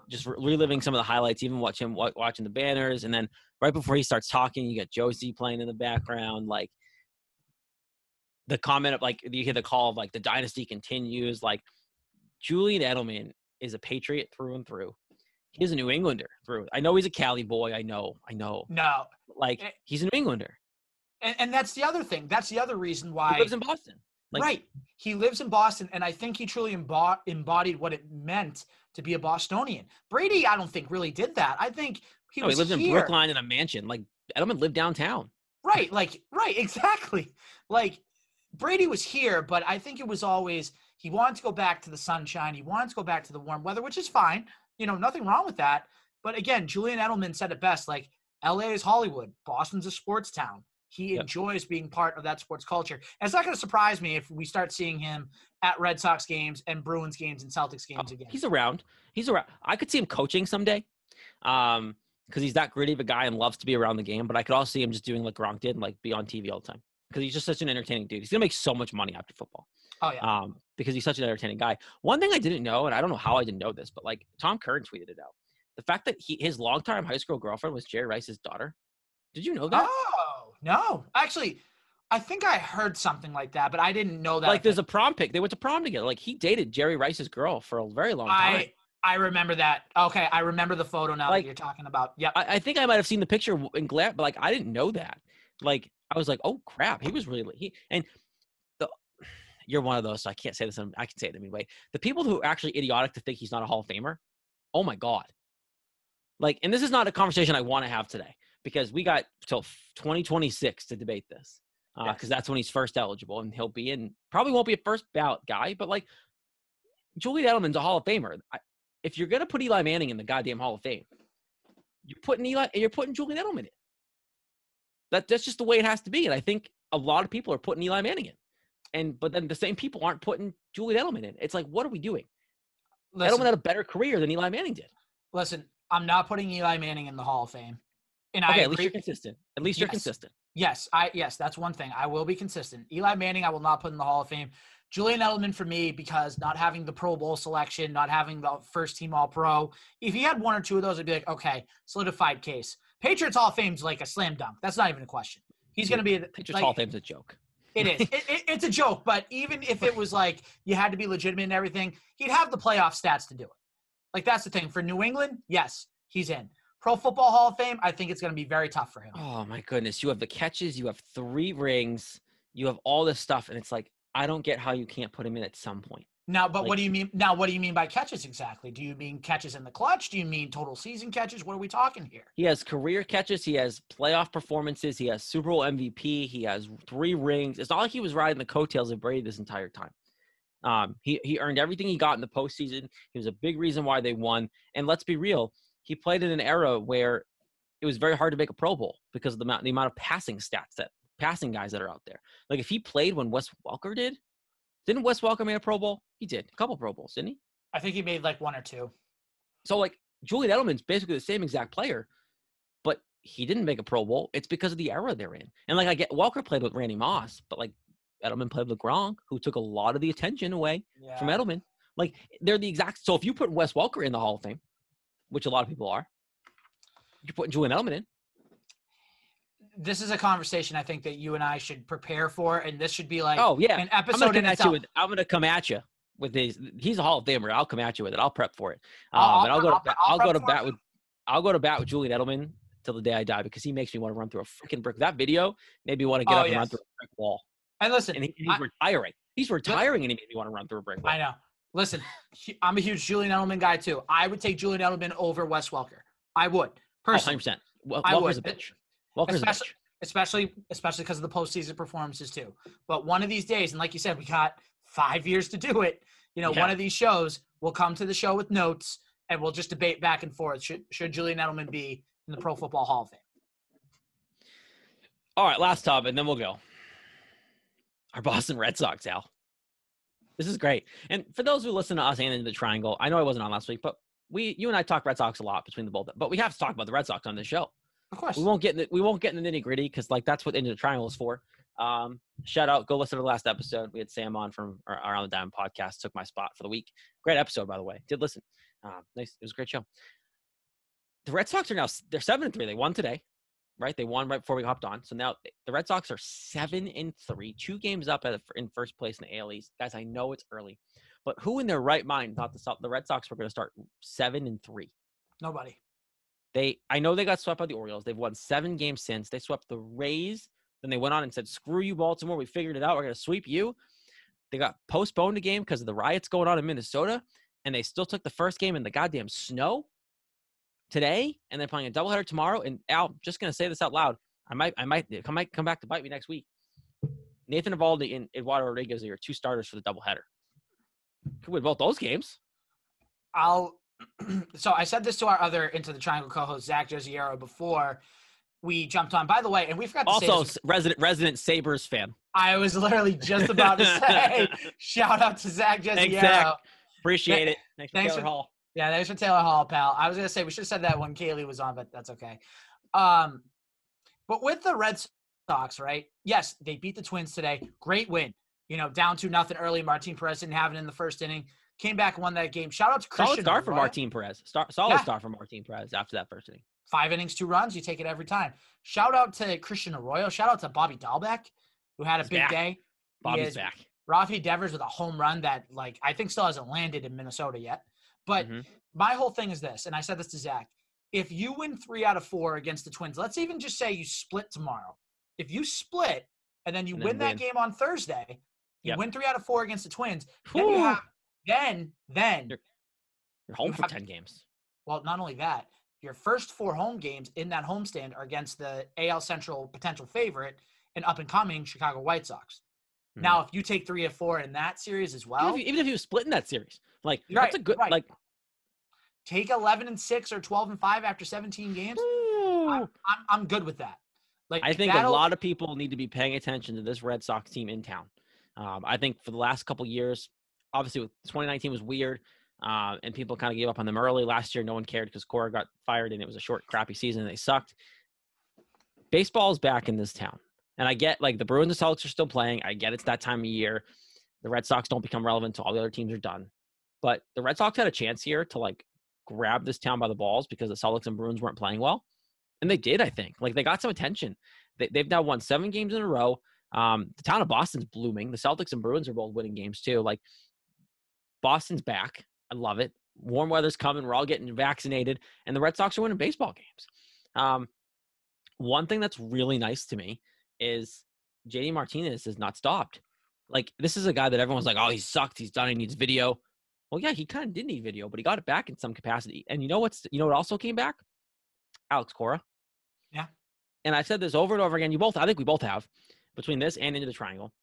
just reliving some of the highlights, even watching the banners, and then right before he starts talking, you got Josie playing in the background, like the comment of like you hear the call of like the dynasty continues. Like Julian Edelman is a Patriot through and through. He is a New Englander through. I know he's a Cali boy. I know. No. Like, he's a New Englander. And that's the other thing. That's the other reason why. He lives in Boston. Right. He lives in Boston, and I think he truly embodied what it meant to be a Bostonian. Brady, I don't think, really did that. I think he lived in Brookline in a mansion. Like, Edelman lived downtown. Right. Right. Exactly. Like, Brady was here, but I think it was always – he wanted to go back to the sunshine. He wanted to go back to the warm weather, which is fine. Nothing wrong with that. But again, Julian Edelman said it best, like, LA is Hollywood. Boston's a sports town. He enjoys being part of that sports culture. And it's not going to surprise me if we start seeing him at Red Sox games and Bruins games and Celtics games again. He's around. I could see him coaching someday because he's that gritty of a guy and loves to be around the game. But I could also see him just doing like Gronk did and like be on TV all the time because he's just such an entertaining dude. He's going to make so much money after football. Oh, yeah. Because he's such an entertaining guy. One thing I didn't know, and I don't know how I didn't know this, but like Tom Curran tweeted it out. The fact that his longtime high school girlfriend was Jerry Rice's daughter. Did you know that? Oh, no. Actually, I think I heard something like that, but I didn't know that. Like there's a prom pic. They went to prom together. Like he dated Jerry Rice's girl for a very long time. I remember that. Okay, I remember the photo now that you're talking about. Yep. I think I might have seen the picture in glare, but like I didn't know that. Like I was like, oh crap, he was really you're one of those, so I can't say this. I can say it anyway. The people who are actually idiotic to think he's not a Hall of Famer, oh my God. Like, and this is not a conversation I want to have today because we got till 2026 to debate this because that's when he's first eligible and he'll be in. Probably won't be a first ballot guy, but like Julian Edelman's a Hall of Famer. If you're gonna put Eli Manning in the goddamn Hall of Fame, you're putting Julian Edelman in. That's just the way it has to be, and I think a lot of people are putting Eli Manning in. But then the same people aren't putting Julian Edelman in. It's like, what are we doing? Edelman had a better career than Eli Manning did. Listen, I'm not putting Eli Manning in the Hall of Fame. And okay, at least you're consistent. You're consistent. Yes, that's one thing. I will be consistent. Eli Manning, I will not put in the Hall of Fame. Julian Edelman for me, because not having the Pro Bowl selection, not having the first team All-Pro. If he had 1 or 2 of those, I'd be like, okay, solidified case. Patriots Hall of Fame's like a slam dunk. That's not even a question. He's going to be Patriots Hall of Fame's a joke. It is. It's a joke, but even if it was like you had to be legitimate and everything, he'd have the playoff stats to do it. Like, that's the thing. For New England, yes, he's in. Pro Football Hall of Fame, I think it's going to be very tough for him. Oh, my goodness. You have the catches. You have 3 rings. You have all this stuff. And it's like, I don't get how you can't put him in at some point. Now, but what do you mean? Now, what do you mean by catches exactly? Do you mean catches in the clutch? Do you mean total season catches? What are we talking here? He has career catches. He has playoff performances. He has Super Bowl MVP. He has 3 rings. It's not like he was riding the coattails of Brady this entire time. He earned everything he got in the postseason. He was a big reason why they won. And let's be real, he played in an era where it was very hard to make a Pro Bowl because of the amount of passing guys that are out there. Like, if he played when Wes Welker did, didn't Wes Welker make a Pro Bowl? He did. A couple Pro Bowls, didn't he? I think he made like 1 or 2. So, like, Julian Edelman's basically the same exact player, but he didn't make a Pro Bowl. It's because of the era they're in. And, like, I get Welker played with Randy Moss, but, like, Edelman played with Gronk, who took a lot of the attention away from Edelman. Like, they're the exact – so if you put Wes Welker in the Hall of Fame, which a lot of people are, you're putting Julian Edelman in. This is a conversation I think that you and I should prepare for, and this should be like an episode in itself. I'm going to come at you with these. He's a Hall of Famer. I'll come at you with it. I'll prep for it. I'll go to bat with Julian Edelman till the day I die because he makes me want to run through a freaking brick. That video made me want to get up and run through a brick wall. And listen, and he's retiring. He's retiring, and he made me want to run through a brick wall. I know. Listen, I'm a huge Julian Edelman guy too. I would take Julian Edelman over Wes Welker. I would personally. 100%. Welker's a bitch. Welker's a bitch. Especially because of the postseason performances too. But one of these days, and like you said, we got 5 years to do it. One of these shows, we'll come to the show with notes, and we'll just debate back and forth. Should Julian Edelman be in the Pro Football Hall of Fame? All right, last top, and then we'll go. Our Boston Red Sox, Al. This is great. And for those who listen to us and in the Triangle, I know I wasn't on last week, but you and I talk Red Sox a lot between the both. But we have to talk about the Red Sox on this show. Of course. We won't get in the nitty gritty because that's what Into the Triangle is for. Shout out, go listen to the last episode. We had Sam on from our Around the Diamond podcast, took my spot for the week. Great episode, by the way. Did listen. Nice. It was a great show. The Red Sox they're 7-3. They won today, right? They won right before we hopped on. So now the Red Sox are 7-3, 2 games up in first place in the AL East. Guys, I know it's early, but who in their right mind thought the Red Sox were going to start 7-3? Nobody. I know they got swept by the Orioles. They've won 7 games since. They swept the Rays. Then they went on and said, screw you, Baltimore. We figured it out. We're going to sweep you. They got postponed a game because of the riots going on in Minnesota, and they still took the first game in the goddamn snow today, and they're playing a doubleheader tomorrow. And Al, just going to say this out loud. I might come back to bite me next week. Nathan Eovaldi and Eduardo Rodriguez are your 2 starters for the doubleheader. Could win both those games. So I said this to our other Into the Triangle co-host, Zach Josiero, before we jumped on. By the way, and we forgot to say also resident Sabres fan. I was literally just about to say, shout out to Zach Josiero. Thanks, Zach. Appreciate it. Thanks for Taylor Hall. Yeah, thanks for Taylor Hall, pal. I was going to say, we should have said that when Caylee was on, but that's okay. But with the Red Sox, right? Yes, they beat the Twins today. Great win. Down 2-0 early. Martin Perez didn't have it in the first inning. Came back and won that game. Shout out to Christian. Solid start for Martin Perez. Solid start for Martin Perez after that first inning. 5 innings, 2 runs. You take it every time. Shout out to Christian Arroyo. Shout out to Bobby Dahlbeck, who had a big day. Bobby's back. Rafi Devers with a home run that, I think still hasn't landed in Minnesota yet. But my whole thing is this, and I said this to Zach. If you win 3 out of 4 against the Twins, let's even just say you split tomorrow. If you split and then you win that game on Thursday, you win 3 out of 4 against the Twins, then you have then you're home for 10 games. Well, not only that, your first 4 home games in that homestand are against the AL Central potential favorite and up-and-coming Chicago White Sox. Now, if you take 3 of 4 in that series as well, even if you split in that series, that's a good take 11-6 or 12-5 after 17 games. I'm good with that. I think a lot of people need to be paying attention to this Red Sox team in town. I think for the last couple of years, obviously 2019 was weird, and people kind of gave up on them early. Last year, no one cared because Cora got fired, and it was a short, crappy season, and they sucked. Baseball is back in this town. And I get, the Bruins and Celtics are still playing. I get it's that time of year. The Red Sox don't become relevant until all the other teams are done. But the Red Sox had a chance here to, grab this town by the balls because the Celtics and Bruins weren't playing well. And they did, I think. They got some attention. They've now won 7 games in a row. The town of Boston's blooming. The Celtics and Bruins are both winning games, too. Boston's back. I love it. Warm weather's coming. We're all getting vaccinated, and the Red Sox are winning baseball games. One thing that's really nice to me is JD Martinez has not stopped. Like, this is a guy that everyone's like, oh, he sucked. He's done. He needs video. Well, yeah, he kind of did need video, but he got it back in some capacity. And you know what also came back? Alex Cora. Yeah. And I've said this over and over again. I think we both have, between this and Into the Triangle.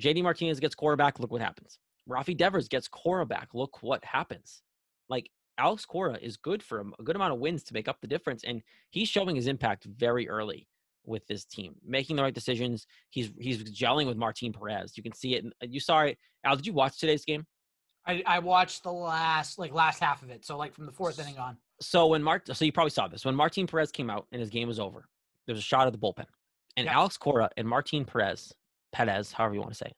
JD Martinez gets Cora back. Look what happens. Rafi Devers gets Cora back. Look what happens. Like, Alex Cora is good for him, a good amount of wins to make up the difference. And he's showing his impact very early with this team, making the right decisions. He's gelling with Martin Perez. You can see it. You saw it. Al, did you watch today's game? I watched the last half of it. So like from the fourth inning on. So so you probably saw this. When Martin Perez came out and his game was over, there was a shot of the bullpen. And Alex Cora and Martin Perez, however you want to say it,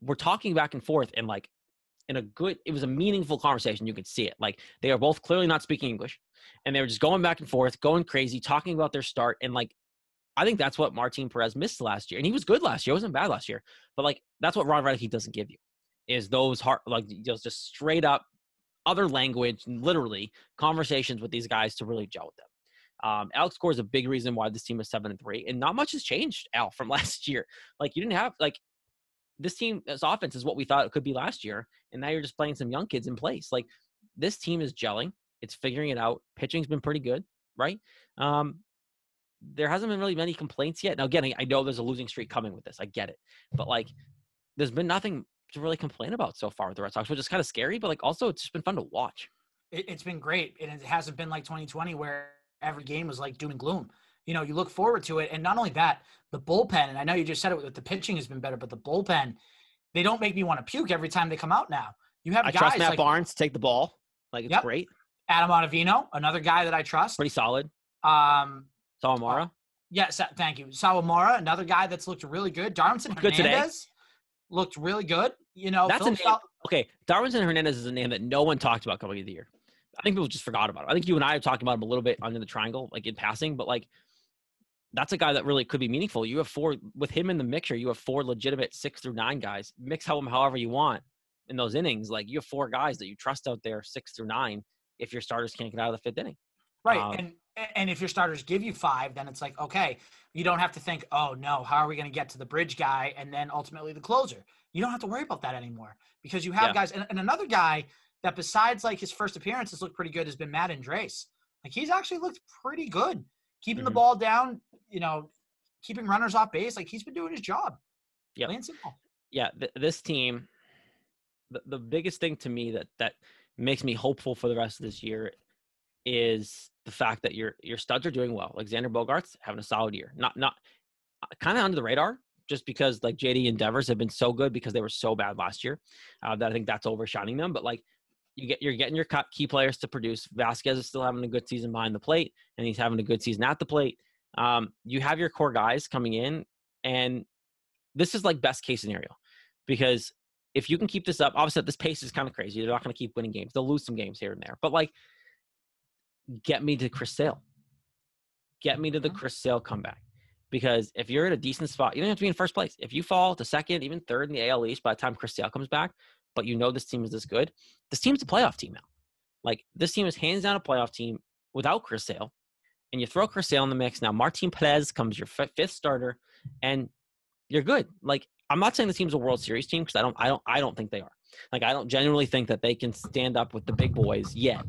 were talking back and forth, and like it was a meaningful conversation. You could see it. Like, they are both clearly not speaking English, and they were just going back and forth, going crazy, talking about their start. And like, I think that's what Martin Perez missed last year. And he was good last year. He wasn't bad last year. But like, that's what Ron Redecky doesn't give you, is those just straight up other language, literally conversations with these guys to really gel with them. Alex Cora is a big reason why this team is 7-3, and not much has changed, Al, from last year. Like, you didn't have this team, this offense is what we thought it could be last year, and now you're just playing some young kids in place. Like, this team is gelling. It's figuring it out. Pitching's been pretty good, right? There hasn't been really many complaints yet. Now, again, I know there's a losing streak coming with this. I get it. But, like, there's been nothing to really complain about so far with the Red Sox, which is kind of scary, but, like, also it's just been fun to watch. It's been great, and it hasn't been like 2020 where every game was like doom and gloom. You know, you look forward to it, and not only that, the bullpen, and I know you just said it, that the pitching has been better, but the bullpen, they don't make me want to puke every time they come out now. You have I guys trust Matt like Barnes to take the ball. Like, it's great. Adam Ottavino, another guy that I trust. Pretty solid. Sawamura. Yes, thank you. Sawamura, another guy that's looked really good. Darwin Hernandez looked really good. You know, that's okay. Darwin Hernandez is a name that no one talked about coming into the year. I think people just forgot about him. I think you and I have talked about him a little bit under the triangle, like in passing, but like, that's a guy that really could be meaningful. You have four with him in the mixture. You have four legitimate 6 through 9 guys. Mix them however you want in those innings. Like, you have 4 guys that you trust out there 6 through 9. If your starters can't get out of the 5th inning, right? And if your starters give you 5, then it's like, okay, you don't have to think, oh no, how are we going to get to the bridge guy and then ultimately the closer? You don't have to worry about that anymore because you have guys. And another guy that besides like his first appearance has looked pretty good has been Matt Andres. Like, he's actually looked pretty good, keeping the ball down, you know, keeping runners off base. Like, he's been doing his job. Yeah. Plain simple. Yeah. This team, the biggest thing to me that makes me hopeful for the rest of this year is the fact that your studs are doing well. Alexander Bogaerts having a solid year. Not kind of under the radar, just because like JD and Devers have been so good because they were so bad last year that I think that's overshining them. But like, you're getting your key players to produce. Vasquez is still having a good season behind the plate, and he's having a good season at the plate. You have your core guys coming in, and this is like best case scenario, because if you can keep this up, obviously this pace is kind of crazy. They're not going to keep winning games. They'll lose some games here and there, but like, get me to Chris Sale. Get me to the Chris Sale comeback. Because if you're in a decent spot, you don't have to be in first place. If you fall to second, even third in the AL East by the time Chris Sale comes back, but you know this team is this good, this team's a playoff team now. Like, this team is hands down a playoff team without Chris Sale. And you throw Chris Sale in the mix. Now Martin Perez comes your 5th starter, and you're good. Like, I'm not saying the team's a World Series team, because I don't think they are. Like, I don't genuinely think that they can stand up with the big boys yet.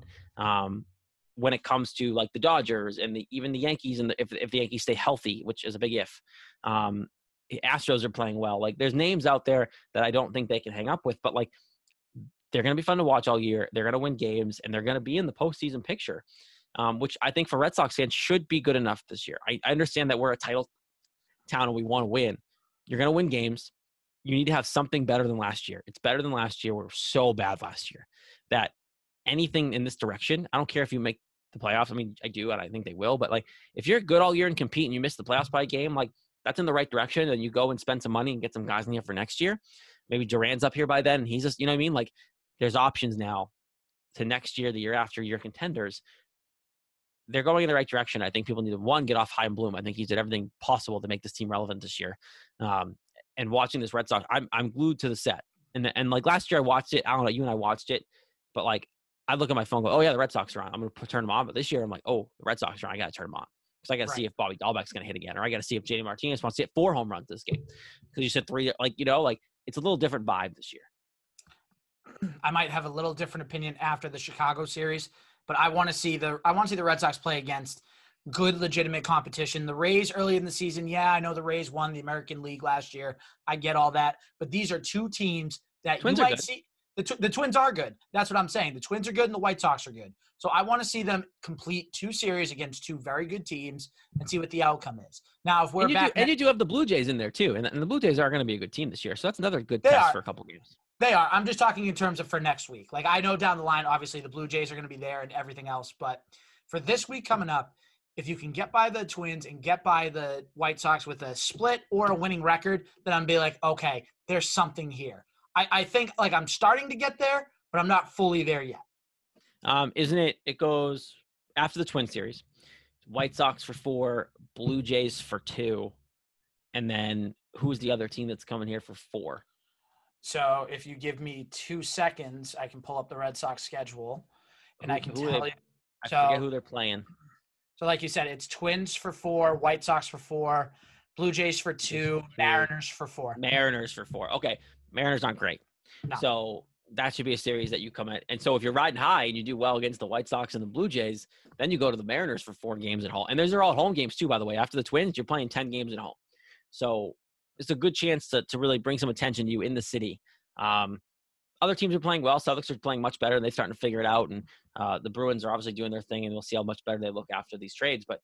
When it comes to like the Dodgers and even the Yankees, and if the Yankees stay healthy, which is a big if, Astros are playing well. Like, there's names out there that I don't think they can hang up with, but like, they're going to be fun to watch all year. They're going to win games, and they're going to be in the postseason picture, which I think for Red Sox fans should be good enough this year. I understand that we're a title town and we want to win. You're going to win games. You need to have something better than last year. It's better than last year. We were so bad last year that anything in this direction, I don't care if you make the playoffs. I mean, I do, and I think they will. But like, if you're good all year and compete and you miss the playoffs by a game, like, that's in the right direction. And you go and spend some money and get some guys in here for next year. Maybe Duran's up here by then. And he's just, you know what I mean? Like, there's options now to next year, the year after, your contenders. They're going in the right direction. I think people need to, one, get off high and bloom. I think he's did everything possible to make this team relevant this year. And watching this Red Sox, I'm glued to the set. And like last year I watched it. I don't know, you and I watched it. But like, I look at my phone and go, oh yeah, the Red Sox are on. I'm going to turn them on. But this year I'm like, oh, the Red Sox are on. I got to turn them on. Because I got to see if Bobby Dahlbeck's going to hit again. Or I got to see if JD Martinez wants to hit 4 home runs this game. Because you said 3, like, it's a little different vibe this year. I might have a little different opinion after the Chicago series, but I want to see the Red Sox play against good, legitimate competition. The Rays early in the season, yeah, I know the Rays won the American League last year. I get all that, but these are 2 teams that you might see. The Twins are good. That's what I'm saying. The Twins are good and the White Sox are good. So I want to see them complete 2 series against 2 very good teams and see what the outcome is. Now, if we're you do have the Blue Jays in there too, and the Blue Jays are going to be a good team this year. So that's another good test for a couple games. They are. I'm just talking in terms of for next week. Like, I know down the line, obviously, the Blue Jays are going to be there and everything else. But for this week coming up, if you can get by the Twins and get by the White Sox with a split or a winning record, then I'm be like, okay, there's something here. I think, like, I'm starting to get there, but I'm not fully there yet. Isn't it? It goes after the Twin series, White Sox for 4, Blue Jays for 2, and then who's the other team that's coming here for 4? So if you give me 2 seconds, I can pull up the Red Sox schedule, and I can tell you. I forget who they're playing. So like you said, it's Twins for 4, White Sox for 4, Blue Jays for 2, Mariners for 4. Mariners for 4. Okay, Mariners aren't great. No. So that should be a series that you come at. And so if you're riding high and you do well against the White Sox and the Blue Jays, then you go to the Mariners for 4 games at home. And those are all home games too, by the way. After the Twins, you're playing 10 games at home. So it's a good chance to really bring some attention to you in the city. Other teams are playing well. Celtics are playing much better. They're starting to figure it out. And the Bruins are obviously doing their thing, and we'll see how much better they look after these trades. But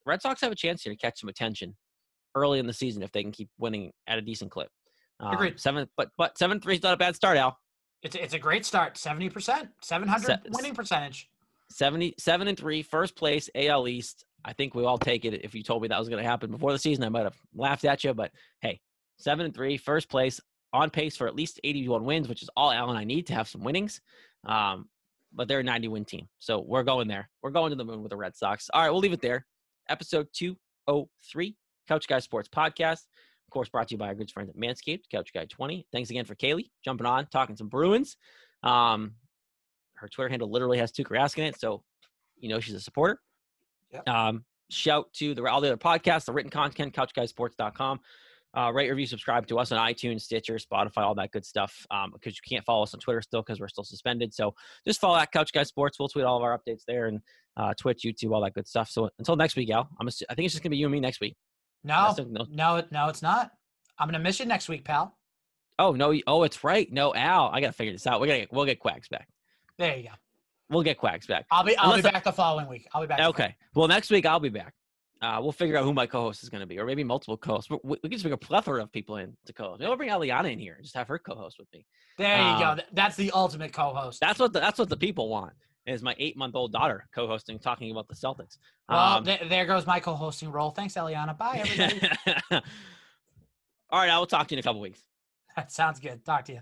the Red Sox have a chance here to catch some attention early in the season if they can keep winning at a decent clip. Agreed. 7-3 is not a bad start, Al. It's a great start. 70%, 700 winning percentage. 7-3, first place, AL East. I think we all take it. If you told me that was going to happen before the season, I might have laughed at you. But hey, 7-3, first place, on pace for at least 81 wins, which is all Al and I need to have some winnings. But they're a 90-win team. So we're going there. We're going to the moon with the Red Sox. All right, we'll leave it there. Episode 203, Couch Guy Sports Podcast. Of course, brought to you by our good friends at MANSCAPED, Couch Guy 20. Thanks again for Caylee jumping on, talking some Bruins. Her Twitter handle literally has Tuukka Rask in it, so you know she's a supporter. Yep. Shout to all the other podcasts, the written content, couchguysports.com. Rate, review, subscribe to us on iTunes, Stitcher, Spotify, all that good stuff. Because you can't follow us on Twitter still because we're still suspended. So just follow at Couch Guy Sports. We'll tweet all of our updates there, and Twitch, YouTube, all that good stuff. So until next week, Al, I think it's just gonna be you and me next week. No, it's not. I'm gonna miss you next week, pal. Oh no! Oh, it's right. No, Al, I gotta figure this out. We'll get Quacks back. There you go. We'll get Quacks back. I'll be back the following week. I'll be back. Okay. Well, next week I'll be back. We'll figure out who my co-host is going to be, or maybe multiple co-hosts. We can just bring a plethora of people in to co-host. Maybe I'll bring Eliana in here and just have her co-host with me. There you go. That's the ultimate co-host. That's what the people want. Is my 8-month-old daughter co-hosting, talking about the Celtics. Well, there goes my co-hosting role. Thanks, Eliana. Bye, everybody. All right, I will talk to you in a couple weeks. That sounds good. Talk to you.